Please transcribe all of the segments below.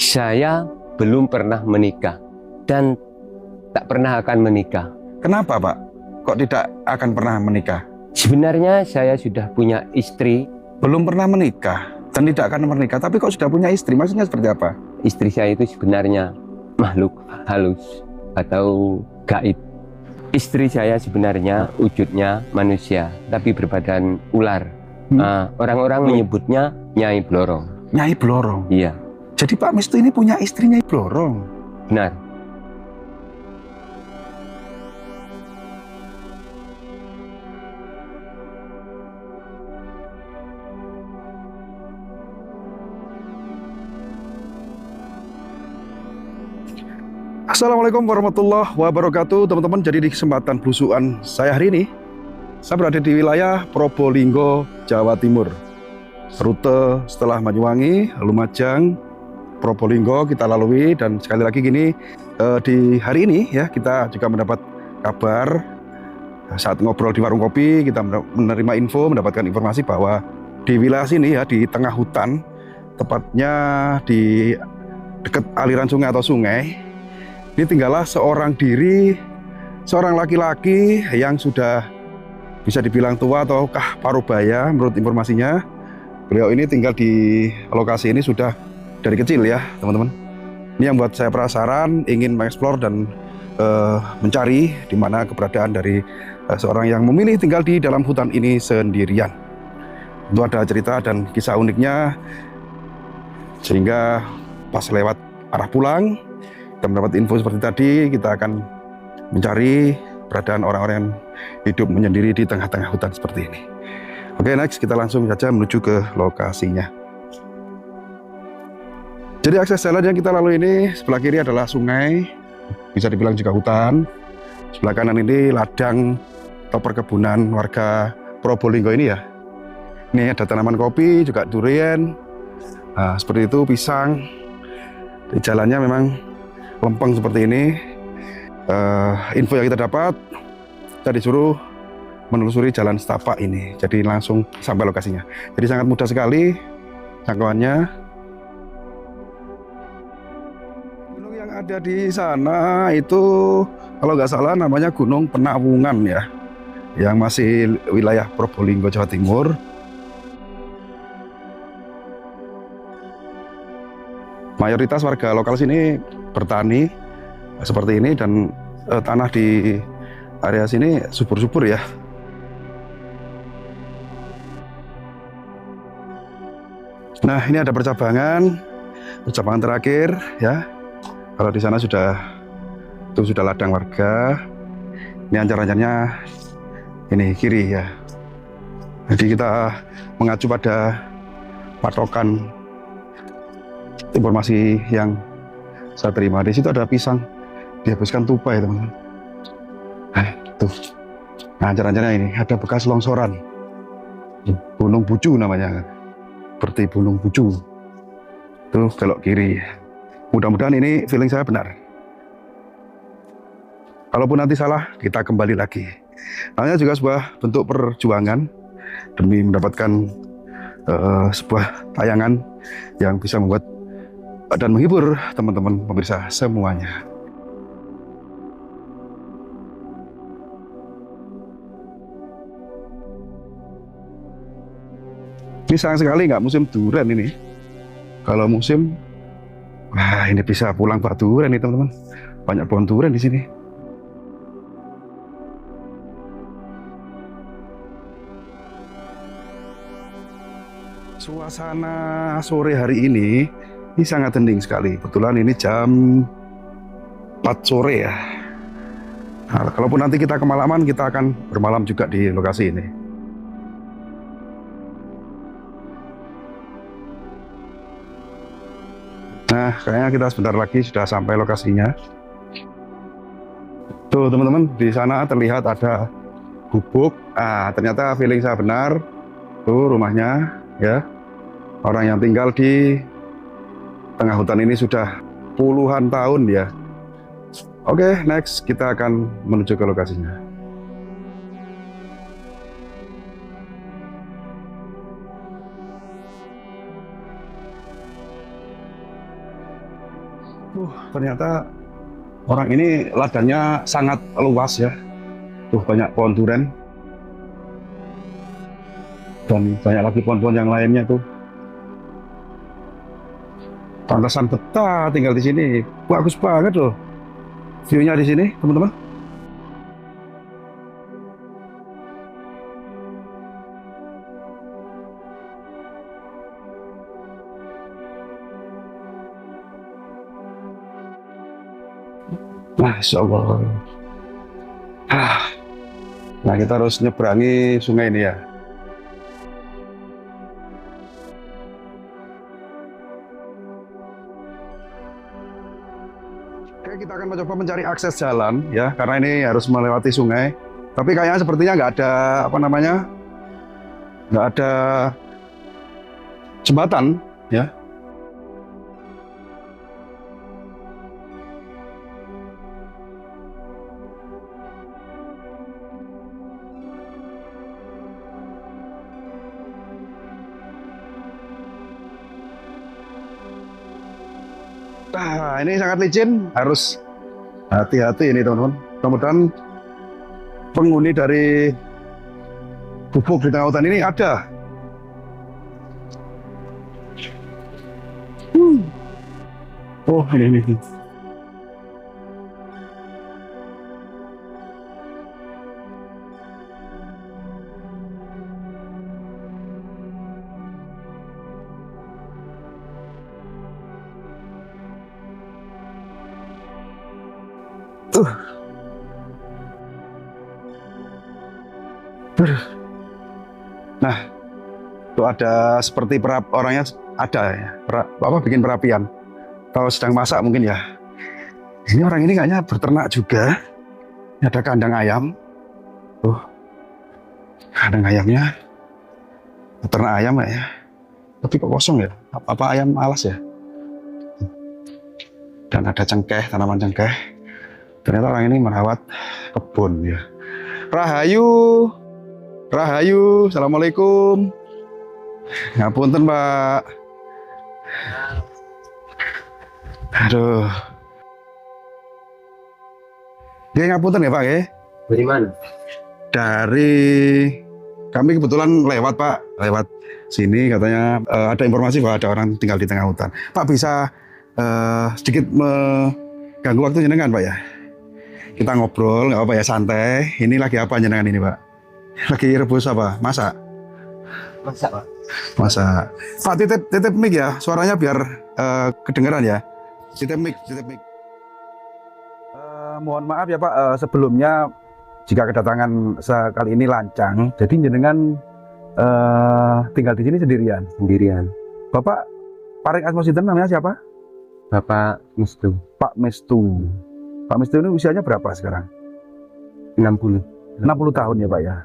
Saya belum pernah menikah dan tak pernah akan menikah. Kenapa, Pak? Kok tidak akan pernah menikah? Sebenarnya saya sudah punya istri. Belum pernah menikah dan tidak akan menikah, tapi kok sudah punya istri? Maksudnya seperti apa? Istri saya itu sebenarnya makhluk halus atau gaib. Istri saya sebenarnya wujudnya manusia, tapi berbadan ular. Orang-orang menyebutnya Nyai Blorong. Nyai Blorong? Iya. Jadi Pak Mistu ini punya istri Nyai Blorong? Benar. Assalamualaikum warahmatullahi wabarakatuh, teman-teman. Jadi di kesempatan belusuan saya hari ini, saya berada di wilayah Probolinggo, Jawa Timur. Rute setelah Banyuwangi, Lumajang, Probolinggo kita lalui, dan sekali lagi gini, di hari ini ya kita juga mendapat kabar saat ngobrol di warung kopi. Kita menerima info, mendapatkan informasi bahwa di wilayah sini ya, di tengah hutan, tepatnya di dekat aliran sungai atau sungai, ini tinggallah seorang diri, seorang laki-laki yang sudah bisa dibilang tua ataukah parubaya menurut informasinya. Beliau ini tinggal di lokasi ini sudah dari kecil ya, teman-teman. Ini yang buat saya penasaran, ingin mengeksplor dan mencari di mana keberadaan dari seorang yang memilih tinggal di dalam hutan ini sendirian. Itu ada cerita dan kisah uniknya, sehingga pas lewat arah pulang, kita mendapat info seperti tadi, kita akan mencari keberadaan orang-orang yang hidup menyendiri di tengah-tengah hutan seperti ini. Oke, next kita langsung saja menuju ke lokasinya. Jadi akses jalan yang kita lalui ini, sebelah kiri adalah sungai, bisa dibilang juga hutan. Sebelah kanan ini ladang atau perkebunan warga Probolinggo ini ya. Ini ada tanaman kopi, juga durian, nah seperti itu, pisang. Di jalannya memang lempeng seperti ini. Info yang kita dapat, kita disuruh menelusuri jalan setapak ini, jadi langsung sampai lokasinya. Jadi sangat mudah sekali jangkauannya. Gunung yang ada di sana itu kalau nggak salah namanya Gunung Penawungan ya, yang masih wilayah Probolinggo, Jawa Timur. Mayoritas warga lokal sini bertani seperti ini, dan tanah di area sini subur-subur ya. Nah, ini ada percabangan terakhir ya. Kalau di sana sudah ladang warga. Ini ancar-ancarnya ini kiri ya. Jadi kita mengacu pada patokan informasi yang saya terima. Di situ ada pisang dihabiskan tupai, teman-teman. Tuh. Nah, ancar-ancarnya ini ada bekas longsoran. Gunung Bucu namanya. Seperti Gunung Bucu. Tuh belok kiri. Mudah-mudahan ini feeling saya benar. Kalaupun nanti salah, kita kembali lagi. Namanya juga sebuah bentuk perjuangan demi mendapatkan sebuah tayangan yang bisa membuat dan menghibur teman-teman pemirsa semuanya. Ini sayang sekali nggak musim durian ini. Kalau musim, wah ini bisa pulang bawa durian nih teman-teman. Banyak pohon durian di sini. Suasana sore hari ini sangat hening sekali. Kebetulan ini jam 4 sore ya. Nah, kalaupun nanti kita kemalaman, kita akan bermalam juga di lokasi ini. Nah, kayaknya kita sebentar lagi sudah sampai lokasinya. Tuh teman-teman, di sana terlihat ada gubuk. Ternyata feeling saya benar. Tuh rumahnya ya. Orang yang tinggal di tengah hutan ini sudah puluhan tahun ya. Oke, next kita akan menuju ke lokasinya. Ternyata orang ini ladangnya sangat luas ya. Tuh banyak pohon durian. Dan banyak lagi pohon-pohon yang lainnya tuh. Pantesan betah tinggal di sini. Bagus banget loh view-nya di sini, teman-teman. Masya Allah. Nah, kita harus nyeberangi sungai ini ya. Oke, kita akan mencoba mencari akses jalan ya, karena ini harus melewati sungai. Tapi kayaknya sepertinya nggak ada nggak ada jembatan ya. Nah, ini sangat licin, harus hati-hati ini teman-teman. Kemudian penghuni dari gubuk di tengah hutan ini ada. Oh, ini. Nah, itu ada seperti orangnya ada ya, bikin perapian. Kalau sedang masak mungkin ya. Ini orang ini kayaknya berternak juga. Ini ada kandang ayam. Kandang ayamnya. Ternak ayam ya. Tapi kok kosong ya? Apa ayam alas ya? Dan ada cengkeh, tanaman cengkeh. Ternyata orang ini merawat kebun ya. Rahayu. Rahayu, assalamualaikum. Ngapunten Pak. Aduh. Dia ngapunten ya Pak ya? Dari mana? Dari kami kebetulan lewat Pak, lewat sini katanya ada informasi bahwa ada orang tinggal di tengah hutan. Pak bisa sedikit mengganggu waktu jenengan Pak ya? Kita ngobrol, nggak apa-apa ya, santai. Ini lagi apa jenengan ini Pak? Lagi rebus apa? Masak? Masak Pak. Masak. Pak titip mic ya, suaranya biar kedengeran ya. Titip mic. Mohon maaf ya Pak, sebelumnya jika kedatangan sekali ini lancang, jadi jenengan tinggal di sini sendirian. Bapak Paring Asmosinten namanya siapa? Bapak Mistu. Pak Mestu. Pak Mestu ini usianya berapa sekarang? 60. 60 tahun ya Pak ya.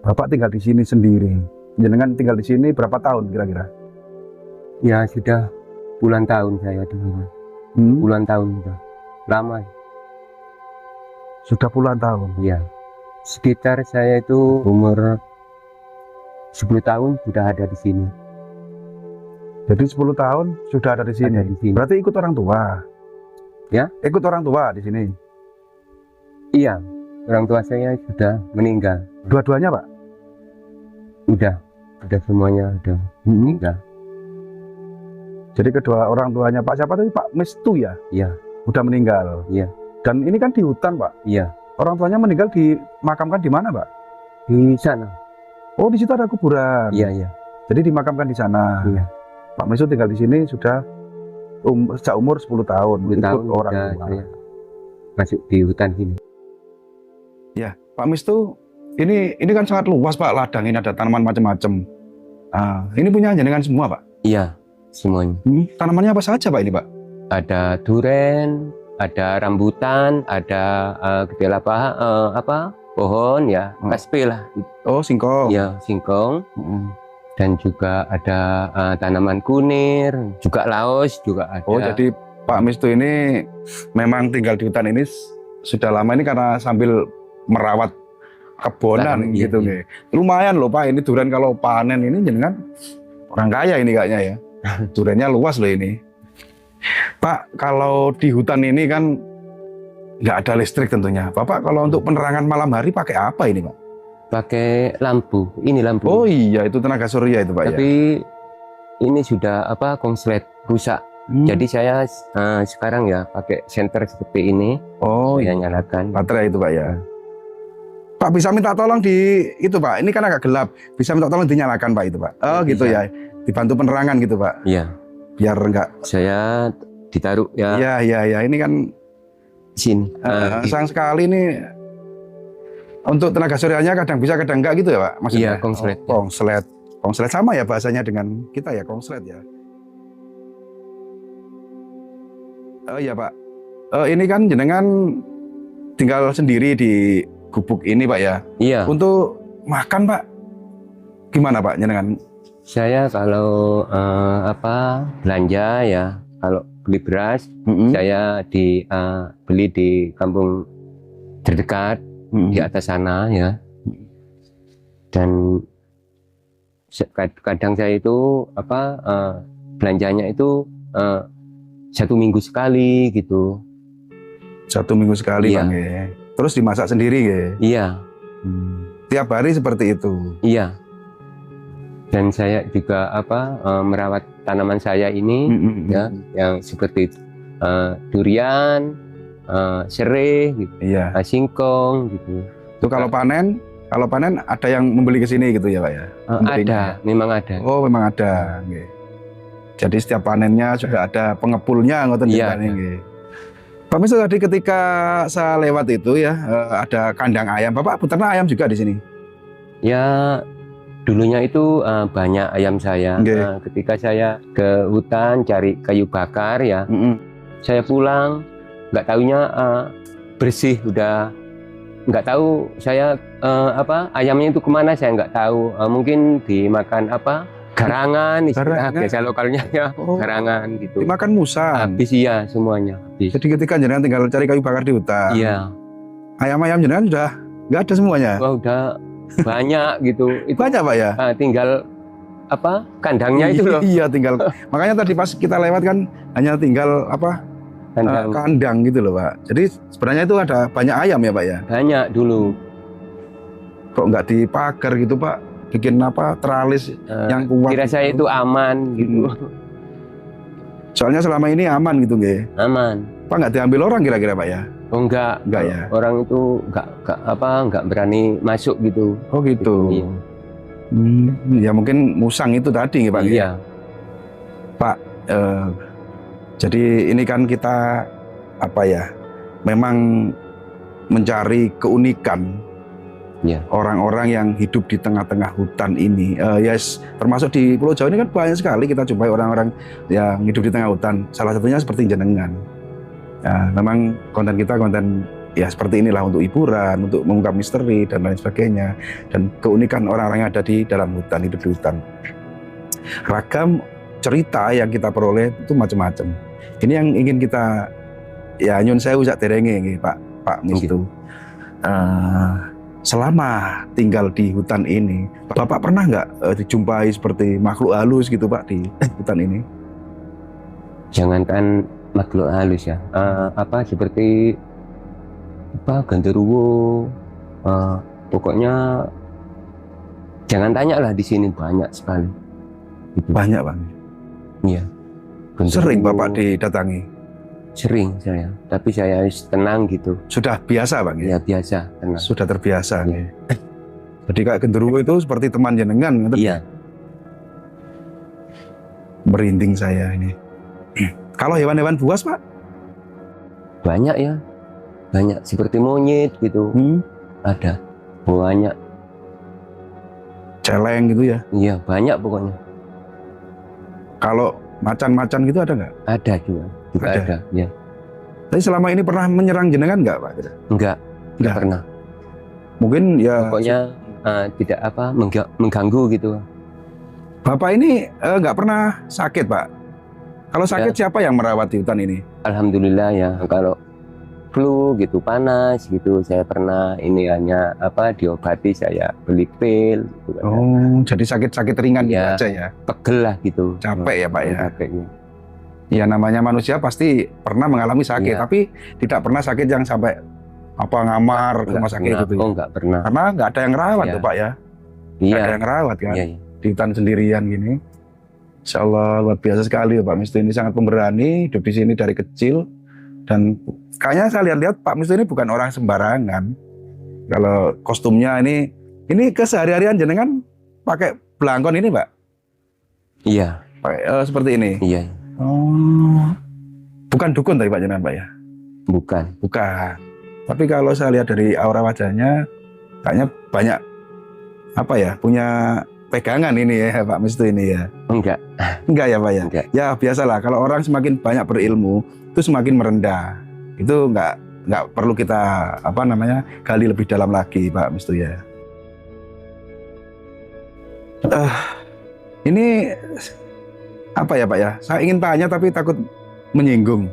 Bapak tinggal di sini sendiri. Jenengan tinggal di sini berapa tahun kira-kira? Ya sudah puluhan tahun saya di sini. Puluhan tahun sudah. Lama. Sudah puluhan tahun. Ya. Sekitar saya itu umur 10 tahun sudah ada di sini. Jadi 10 tahun sudah ada di sini. Ada di sini. Berarti ikut orang tua. Ya? Ikut orang tua di sini. Iya. Orang tua saya sudah meninggal. Dua-duanya Pak? Udah semuanya udah meninggal. Jadi kedua orang tuanya Pak siapa tadi? Pak Mestu ya? Iya. Udah meninggal. Iya. Dan ini kan di hutan Pak? Iya. Orang tuanya meninggal dimakamkan di mana Pak? Di sana. Oh di situ ada kuburan. Iya. Jadi dimakamkan di sana. Iya. Pak Mestu tinggal di sini sudah sejak umur 10 tahun. 10 tahun orang udah tua. saya masuk di hutan sini. Ya, Pak Mestu, ini kan sangat luas Pak, ladang ini ada tanaman macam-macam. Ini punya jenengan semua Pak? Iya, semuanya. Tanamannya apa saja Pak ini Pak? Ada duren, ada rambutan, ada gejala pohon ya, kaspe lah. Oh, singkong. Ya, singkong. Dan juga ada tanaman kunir, juga laos juga ada. Oh, jadi Pak Mestu ini memang tinggal di hutan ini sudah lama ini karena sambil merawat kebonan gitu nih. Lumayan loh Pak, ini durian kalau panen ini jenengan orang kaya ini kayaknya ya. Duriannya luas loh ini. Pak, kalau di hutan ini kan nggak ada listrik tentunya. Bapak kalau untuk penerangan malam hari pakai apa ini, Pak? Pakai lampu. Ini lampu. Oh iya, itu tenaga surya itu, Pak. Tapi ini sudah konslet rusak. Jadi saya sekarang ya pakai senter seperti ini. Oh saya iya, nyalakan. baterai itu, Pak ya. Pak, bisa minta tolong itu, Pak. Ini kan agak gelap. Bisa minta tolong dinyalakan, Pak, itu, Pak. Oh gitu Bisa. ya. Dibantu penerangan gitu, Pak. Iya. Biar enggak. Saya ditaruh ya Iya. Ini kan di sini. sayang sekali nih. Untuk tenaga suryanya kadang bisa, kadang enggak gitu ya, Pak? Maksudnya? Iya, konslet. Oh, konslet. Konslet sama ya bahasanya dengan kita ya, konslet ya. Oh iya, Pak. Ini kan jenengan tinggal sendiri di gubuk ini, Pak ya. Iya. Untuk makan, Pak, gimana, Pak, jenengan? Saya kalau belanja ya, kalau beli beras, saya beli di kampung terdekat di atas sana ya. Dan kadang saya itu belanjanya itu 1 minggu sekali gitu. 1 minggu sekali, Iya. Bang ya. Terus dimasak sendiri ya. Iya. Tiap hari seperti itu. Iya. Dan saya juga merawat tanaman saya ini ya, yang seperti durian, serai, gitu, Iya. singkong gitu. Itu kalau panen ada yang membeli ke sini gitu ya, Pak ya. Ada, memang ada. Oh, memang ada. Nggih. Jadi setiap panennya juga ada pengepulnya ngoten Iya, jenengan nggih. Pak Mister, tadi ketika saya lewat itu ya, ada kandang ayam. Bapak peternak ayam juga di sini? Ya, dulunya itu banyak ayam saya. Nggih. Ketika saya ke hutan cari kayu bakar ya, saya pulang nggak taunya bersih, udah nggak tahu saya ayamnya itu kemana, saya nggak tahu. Mungkin dimakan garangan, istilah Garangan. biasa lokalnya ya, Oh. garangan gitu. Dimakan musang. Habis iya, semuanya habis. Jadi ketika jenengan tinggal cari kayu bakar di hutan, Iya, ayam-ayam jenengan sudah nggak ada semuanya. wah udah banyak gitu. Itu Banyak, Pak ya. tinggal kandangnya itu loh. Iya, tinggal. Makanya tadi pas kita lewat kan hanya tinggal Kandang kandang gitu loh, Pak. Jadi sebenarnya itu ada banyak ayam ya, Pak ya. banyak dulu. Kok nggak dipagar gitu, Pak? Bikin teralis yang kuat. Kira saya itu aman gitu. Soalnya selama ini aman gitu, nggih. Aman. Pak, nggak diambil orang kira-kira, Pak ya? Oh enggak ya? Orang itu enggak berani masuk gitu. Oh gitu. Iya. Ya mungkin musang itu tadi, Pak. Iya. Pak, jadi ini kan kita memang mencari keunikan Iya. orang-orang yang hidup di tengah-tengah hutan ini. Termasuk di Pulau Jawa ini kan banyak sekali kita jumpai orang-orang yang hidup di tengah hutan. Salah satunya seperti jenengan. Ya, memang konten kita konten ya seperti inilah, untuk hiburan, untuk mengungkap misteri dan lain sebagainya, dan keunikan orang-orang yang ada di dalam hutan, hidup di hutan. Ragam cerita yang kita peroleh itu macam-macam. Ini yang ingin kita nyun sewu sak derenge nggih, Pak Mistu. Selama tinggal di hutan ini, Bapak pernah nggak dijumpai seperti makhluk halus gitu, Pak, di hutan ini? Jangankan makhluk halus ya, seperti genderuwo, pokoknya jangan tanya lah, di sini banyak sekali. Gitu. Banyak, Bang. Iya. Sering Genderuwo. Bapak didatangi? Sering saya, tapi saya harus tenang gitu. Sudah biasa, Bang ya? Ya biasa, tenang. Sudah terbiasa. Iya. Jadi kayak genderuwo itu seperti teman jenengan, gitu. Iya. Merinding saya ini. Kalau hewan-hewan buas, Pak? Banyak ya, banyak seperti monyet gitu. Ada banyak. Celeng gitu ya? Iya, banyak pokoknya. Kalau macan-macan gitu ada nggak? Ada juga ada. Ya. Tapi selama ini pernah menyerang jenengan nggak, Pak? Enggak Nggak. pernah. Mungkin ya. Pokoknya tidak mengganggu gitu. Bapak ini nggak pernah sakit, Pak? Kalau sakit siapa yang merawat di hutan ini? Alhamdulillah ya. Kalau flu gitu, panas gitu, saya pernah ini hanya diobati, saya beli pil gitu kan. Oh, jadi sakit-sakit ringan gitu Ya. aja ya? Pegel lah gitu. Capek ya, Pak ya? Capeknya. Ya namanya manusia pasti pernah mengalami sakit, Iya. tapi tidak pernah sakit yang sampai apa ngamar ke rumah sakit Enggak, gitu. oh enggak pernah. Karena nggak ada yang rawat Iya. tuh Pak ya. Nggak Iya, ada yang rawat kan. iya, iya. Di hutan sendirian gini. Insya Allah luar biasa sekali Pak Mistu ini, sangat pemberani, hidup di sini dari kecil. Dan kayaknya saya lihat-lihat Pak Mistu ini bukan orang sembarangan. Kalau kostumnya ini kesehari-harian jenengan pakai belangkon ini Pak? Iya, Pakai seperti ini? iya. Oh, bukan dukun tapi Pak jenengan Pak ya? Bukan. Bukan. Tapi kalau saya lihat dari aura wajahnya, kayaknya banyak apa ya, punya pegangan ini ya Pak Mistu ini ya. Enggak. Enggak ya Pak ya? Enggak. Ya biasalah, kalau orang semakin banyak berilmu itu semakin merendah. Itu nggak perlu kita gali lebih dalam lagi Pak Mistu ya. Ini apa ya Pak ya? Saya ingin tanya tapi takut menyinggung.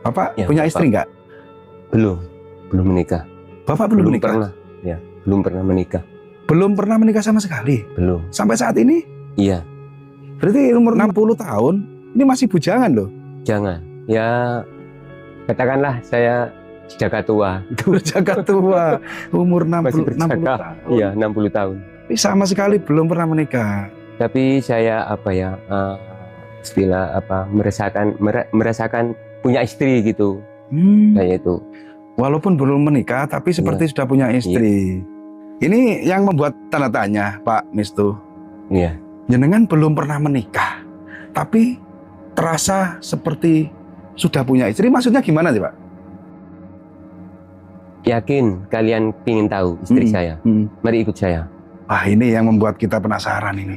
Bapak Ya, punya Bapak. istri nggak? Belum menikah. Bapak belum menikah? pernah. Ya, belum pernah menikah. Belum pernah menikah sama sekali? Belum. Sampai saat ini? Iya, Berarti umur 60 tahun, ini masih bujangan loh. jangan. Ya, katakanlah saya jaga tua. Berjaga tua, umur Masih 60 tahun. Iya, 60 tahun. Tapi sama sekali belum pernah menikah. Tapi saya merasakan punya istri gitu. Kayak itu. Walaupun belum menikah, tapi seperti sudah punya istri. Ini yang membuat tanda tanya, Pak Mistu. Iya. Jenengan belum pernah menikah, tapi terasa seperti sudah punya istri. Maksudnya gimana sih, Pak? Yakin kalian ingin tahu istri saya? Mari ikut saya. Wah, ini yang membuat kita penasaran ini.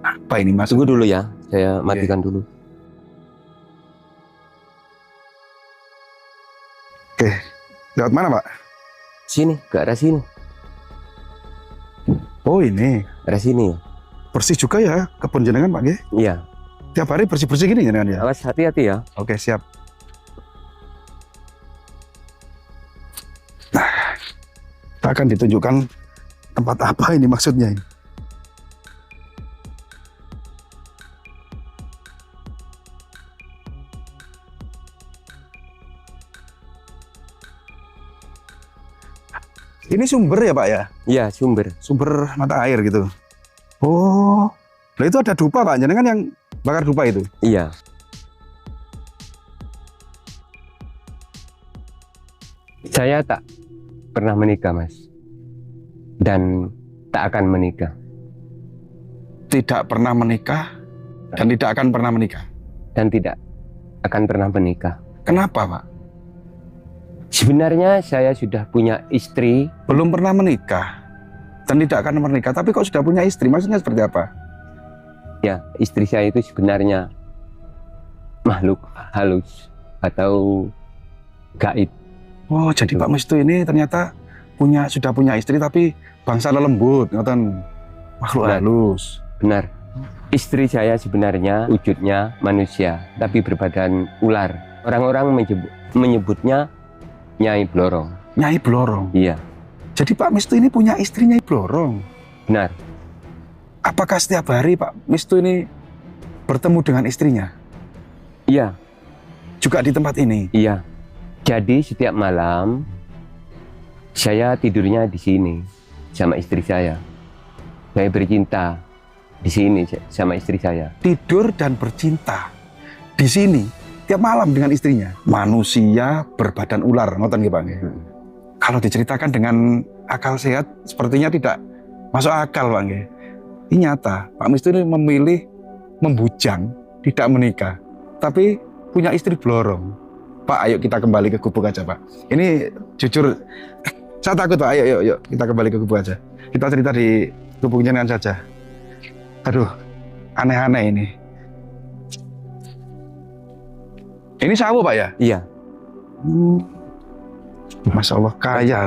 Apa ini Mas? Tunggu dulu ya, saya matikan dulu. Oke, lewat mana Pak? Sini, ke arah sini. Oh ini, Arah sini ya. bersih juga ya kebun jenengan Pak Ge? Iya. Tiap hari bersih-bersih gini jenengan ya? Awas hati-hati ya. Oke siap. Nah, kita akan ditunjukkan tempat apa ini maksudnya ini. Ini sumber ya Pak ya? Iya, sumber. Sumber mata air gitu. Oh, lah itu ada dupa Pak, jenengan yang bakar dupa itu? Iya. Saya tak pernah menikah, Mas. Dan tak akan menikah. Tidak pernah menikah dan tidak akan pernah menikah. Dan tidak akan pernah menikah. Kenapa Pak? Sebenarnya saya sudah punya istri. Belum pernah menikah dan tidak akan menikah, tapi kok sudah punya istri? Maksudnya seperti apa? Ya, istri saya itu sebenarnya makhluk halus atau gaib. Oh, jadi Pak Mistu ini ternyata sudah punya istri tapi bangsa lelembut, ngoten, makhluk Benar. halus. Benar. Istri saya sebenarnya wujudnya manusia, tapi berbadan ular. Orang-orang menyebutnya Nyai Blorong. Nyai Blorong. Iya, Jadi Pak Mistu ini punya istri Nyai Blorong. benar. Apakah setiap hari Pak Mistu ini bertemu dengan istrinya? Iya, Juga di tempat ini? iya. Jadi setiap malam saya tidurnya di sini sama istri saya. Saya bercinta di sini sama istri saya. Tidur dan bercinta di sini tiap malam dengan istrinya. Manusia berbadan ular, ngoten nggih Pak nggih. Kalau diceritakan dengan akal sehat sepertinya tidak masuk akal Pak nggih. Ini nyata, Pak Mistu ini memilih membujang, tidak menikah, tapi punya istri blorong. Pak, ayo kita kembali ke gubuk aja Pak. Ini jujur, saya takut Pak. Ayo kita kembali ke gubuk aja. Kita cerita di gubuk jenengan saja. Aduh, aneh-aneh ini. Ini sawo Pak ya? Iya, Masya Allah kaya.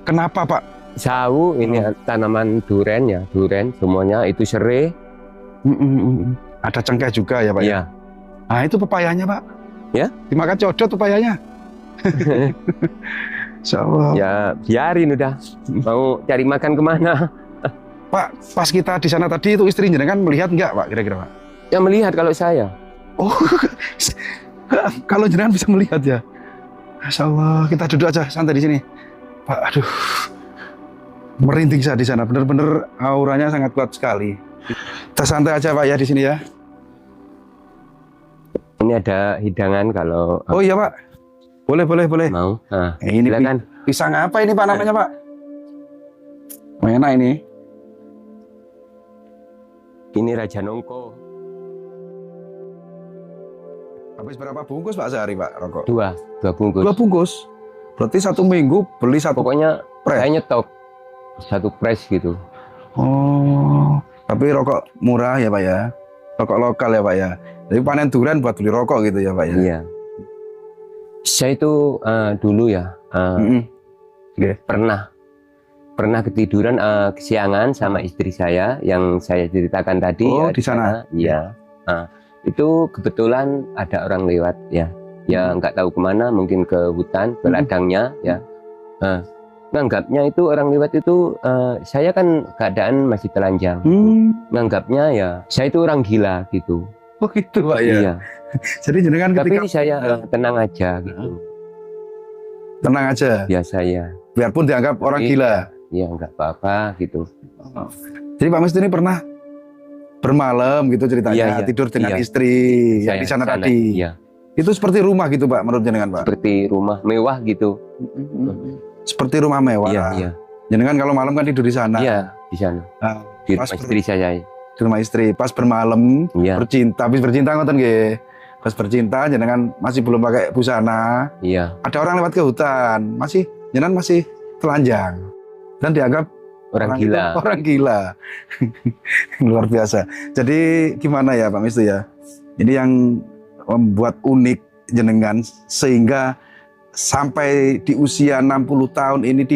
Kenapa Pak? sawu ini tanaman duren ya, duren semuanya itu serai. Ada cengkeh juga ya Pak ya? Iya, Nah itu pepayanya Pak. Ya? Dimakan codot pepayanya. Insya Allah. ya biarin udah. Mau cari makan kemana? Pak, pas kita di sana tadi itu istri jenengan melihat nggak Pak kira-kira Pak? Yang melihat kalau saya. Oh, kalau jenengan bisa melihat ya. Masya Allah, kita duduk aja santai di sini. Pak, aduh, merinding saya di sana. Bener-bener auranya sangat kuat sekali. Kita santai aja Pak ya di sini ya. Ini ada hidangan kalau Oh iya Pak, boleh. mau. Nah, Ini silakan. pisang apa ini Pak namanya Pak? Enak ini. Ini Raja Nongko. Habis berapa bungkus Pak sehari Pak rokok? Dua bungkus. 2 bungkus. Berarti 1 minggu beli 1. Pokoknya Pres? saya nyetok 1 pres gitu. Oh, tapi rokok murah ya Pak ya? Rokok lokal ya Pak ya? Jadi panen durian buat beli rokok gitu ya Pak ya? Iya. Saya itu dulu ya pernah ketiduran kesiangan sama istri saya yang saya ceritakan tadi. Oh, ya, di sana? Iya. Itu kebetulan ada orang lewat ya. Ya nggak tahu kemana, mungkin ke hutan, ke ladangnya ya. Nganggapnya itu orang lewat itu saya kan keadaan masih telanjang. Nganggapnya ya saya itu orang gila gitu. Oh gitu Pak ya? Iya. Jadi jenengan ketika... Tapi saya tenang aja gitu. Tenang aja? Ya saya. Biarpun dianggap orang gila? Iya nggak apa-apa gitu. Jadi Pak Mistu ini pernah bermalam gitu ceritanya, Iya, tidur dengan iya. istri yang di sana tadi. Iya. Itu seperti rumah gitu Pak menurut jenengan Pak? Seperti rumah mewah gitu. Seperti rumah mewah. Iya. Jenengan kalau malam kan tidur di sana. Iya, di sana. Nah, Di pas rumah istri saya. di rumah istri. Pas bermalam Iya. bercinta, habis bercinta ngoten nggih. Pas bercinta jenengan masih belum pakai busana. Iya. Ada orang lewat ke hutan, jenengan masih telanjang dan dianggap Orang itu gila. orang gila. Luar biasa. Jadi gimana ya Pak Mistu ya? Ini yang membuat unik jenengan sehingga sampai di usia 60 tahun ini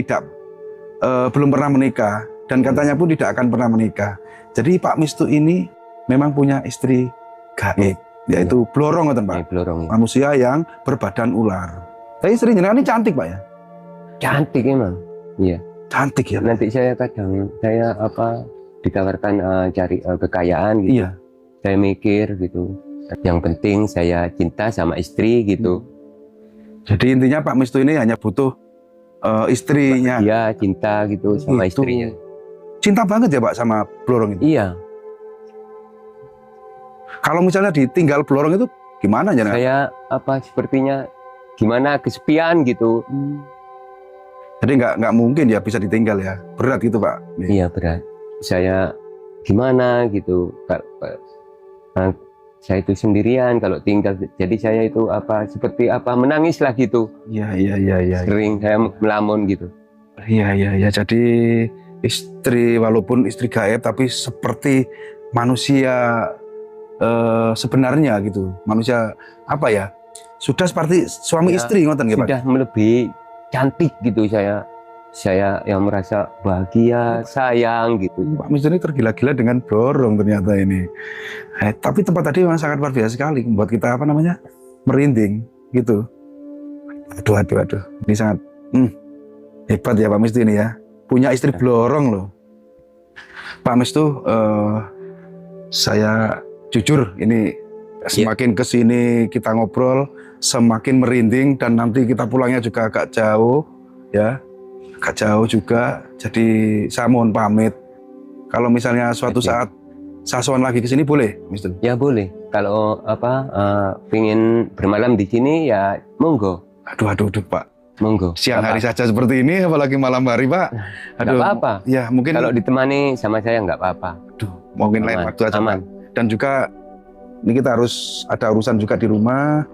belum pernah menikah dan katanya pun tidak akan pernah menikah. Jadi Pak Mistu ini memang punya istri gaib, yaitu blorong ngoten Pak. Blorong. Manusia yang berbadan ular. Tapi istri jenengan ini cantik Pak ya? Cantik emang. Iya. Cantik ya. Nanti saya ditawarkan cari kekayaan gitu. Iya. Saya mikir gitu. Yang penting saya cinta sama istri gitu. Jadi intinya Pak Mistu ini hanya butuh istrinya. Iya, cinta gitu sama Itu. istrinya. Cinta banget ya Pak sama blorong ini? Iya. Kalau misalnya ditinggal blorong itu gimana ya? Saya sepertinya gimana kesepian gitu. Jadi nggak mungkin ya bisa ditinggal ya? Berat gitu Pak? Iya berat. Saya gimana gitu. Saya itu sendirian kalau tinggal. Jadi saya itu seperti menangis lah gitu. Iya. Sering saya melamun gitu. Iya. Jadi walaupun istri gaib tapi seperti manusia sebenarnya gitu. Manusia sudah seperti suami istri ngoten nggih Pak? Sudah melebihi cantik gitu saya yang merasa bahagia, sayang gitu. Pak Mistu ini tergila-gila dengan blorong ternyata ini. Tapi tempat tadi memang sangat luar biasa sekali membuat kita merinding gitu. Aduh. Ini sangat hebat ya Pak Mistu ini ya. Punya istri blorong loh. Pak Mistu, saya jujur ini semakin kesini kita ngobrol semakin merinding dan nanti kita pulangnya juga agak jauh ya. Agak jauh juga, jadi saya mohon pamit. Kalau misalnya suatu saat saya sowan lagi ke sini boleh, Mister? Ya boleh. Kalau pengen bermalam di sini ya monggo. Aduh Pak. Monggo. Siang hari saja seperti ini, apalagi malam hari Pak. Nggak apa-apa. Ya mungkin. Kalau ditemani sama saya nggak apa-apa. Mungkin lain waktu aja Pak. Dan juga ini kita harus ada urusan juga di rumah,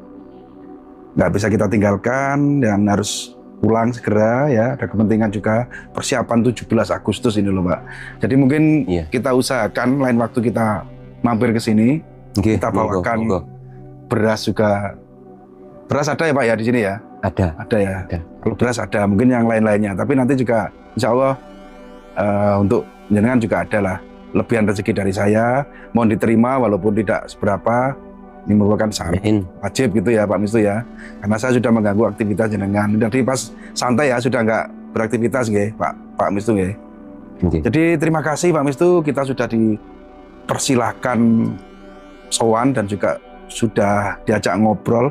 nggak bisa kita tinggalkan dan harus pulang segera ya, ada kepentingan juga persiapan 17 Agustus ini loh Pak. Jadi mungkin kita usahakan lain waktu kita mampir ke sini, kita bawakan beras juga. Beras ada ya Pak ya di sini ya? Ada ya. Kalau beras ada, mungkin yang lain-lainnya. Tapi nanti juga insya Allah untuk jenengan juga ada lah lebihan rezeki dari saya, mohon diterima walaupun tidak seberapa. Ini merupakan syarat wajib gitu ya Pak Mistu ya, karena saya sudah mengganggu aktivitas jenengan. Jadi pas santai ya, sudah nggak beraktivitas nggih Pak Mistu nggih. Jadi terima kasih Pak Mistu, kita sudah dipersilahkan sowan dan juga sudah diajak ngobrol,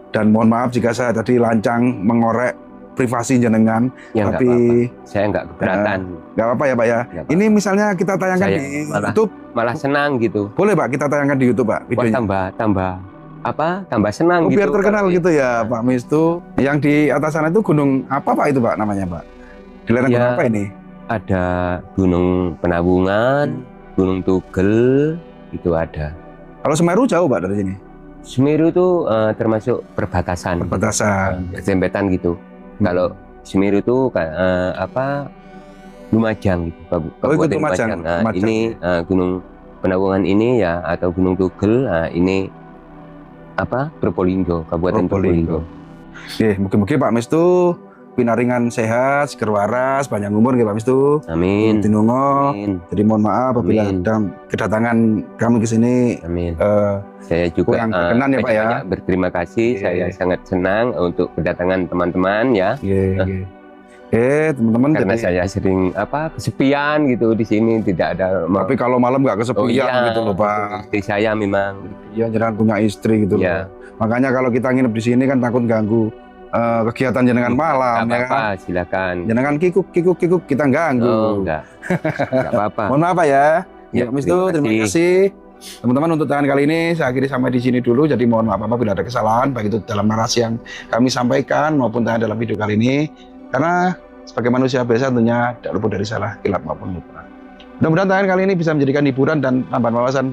dan mohon maaf jika saya tadi lancang mengorek privasi jenengan, Ya nggak tapi apa-apa. Saya nggak keberatan. nggak apa-apa ya Pak ya. Nggak apa-apa. Ini misalnya kita tayangkan Saya di malah- YouTube, Malah senang gitu. boleh Pak kita tayangkan di YouTube Pak Wah, videonya. tambah senang Oh, gitu. biar terkenal Kalau- gitu ya Pak Mistu. Yang di atas sana itu gunung apa Pak itu Pak namanya Pak? Di lereng Ya. gunung apa ini? Ada Gunung Penabungan, Gunung Tugel, itu ada. Kalau Semeru jauh Pak dari sini? Semeru itu termasuk perbatasan. Perbatasan. Berdempetan gitu. Kalau Semeru itu Lumajang gitu. Oh, itu Kabupaten Lumajang. Nah, Lumajang. ini Gunung Penabungan ini ya, atau Gunung Tugel, ini Probolinggo, Kabupaten Probolinggo. Oke, mungkin Pak Mistu pinaringan sehat, seger waras, panjang umur nggih Pak Mistu. Amin. Tinungo. Amin. Jadi mohon maaf apabila Amin. dalam kedatangan kami ke sini Amin. eh, Saya juga kurang berkenan ya, Pak, ya. banyak berterima kasih. Iya. Saya sangat senang untuk kedatangan teman-teman ya. nggih. Teman-teman Karena jadi saya sering kesepian gitu di sini, tidak ada. tapi kalau malam nggak kesepian gitu loh Pak. Istri saya memang. Iya, jangan punya istri gitu Iya. loh. Makanya kalau kita nginep di sini kan takut ganggu kegiatan jenengan malam Nggak ya kan. apa-apa, silakan. Jenengan kikuk kita ganggu. Oh, enggak. Enggak apa-apa. Mohon maaf Pak ya. Ya, Ya, Mistu, terima kasih. Teman-teman, untuk tayangan kali ini saya akhiri sampai di sini dulu. Jadi mohon maaf apabila ada kesalahan baik itu dalam narasi yang kami sampaikan maupun tayangan dalam video kali ini. Karena sebagai manusia biasa tentunya tidak luput dari salah, khilaf maupun lupa. Mudah-mudahan tayangan kali ini bisa menjadikan hiburan dan tambahan wawasan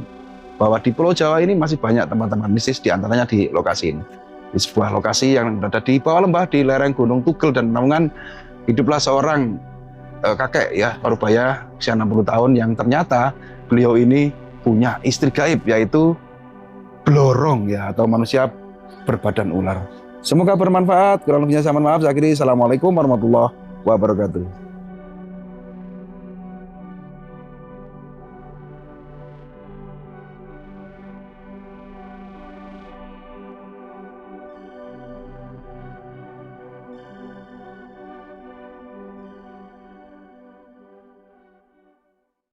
bahwa di Pulau Jawa ini masih banyak tempat-tempat mistis, di antaranya di lokasi ini. Di sebuah lokasi yang berada di bawah lembah di lereng Gunung Tugel dan Penabungan, hiduplah seorang kakek ya parubaya usia 60 tahun yang ternyata beliau ini punya istri gaib, yaitu Blorong ya, atau manusia berbadan ular. Semoga bermanfaat. Kurang lebihnya saya mohon maaf. Saya akhiri. Assalamualaikum warahmatullahi wabarakatuh.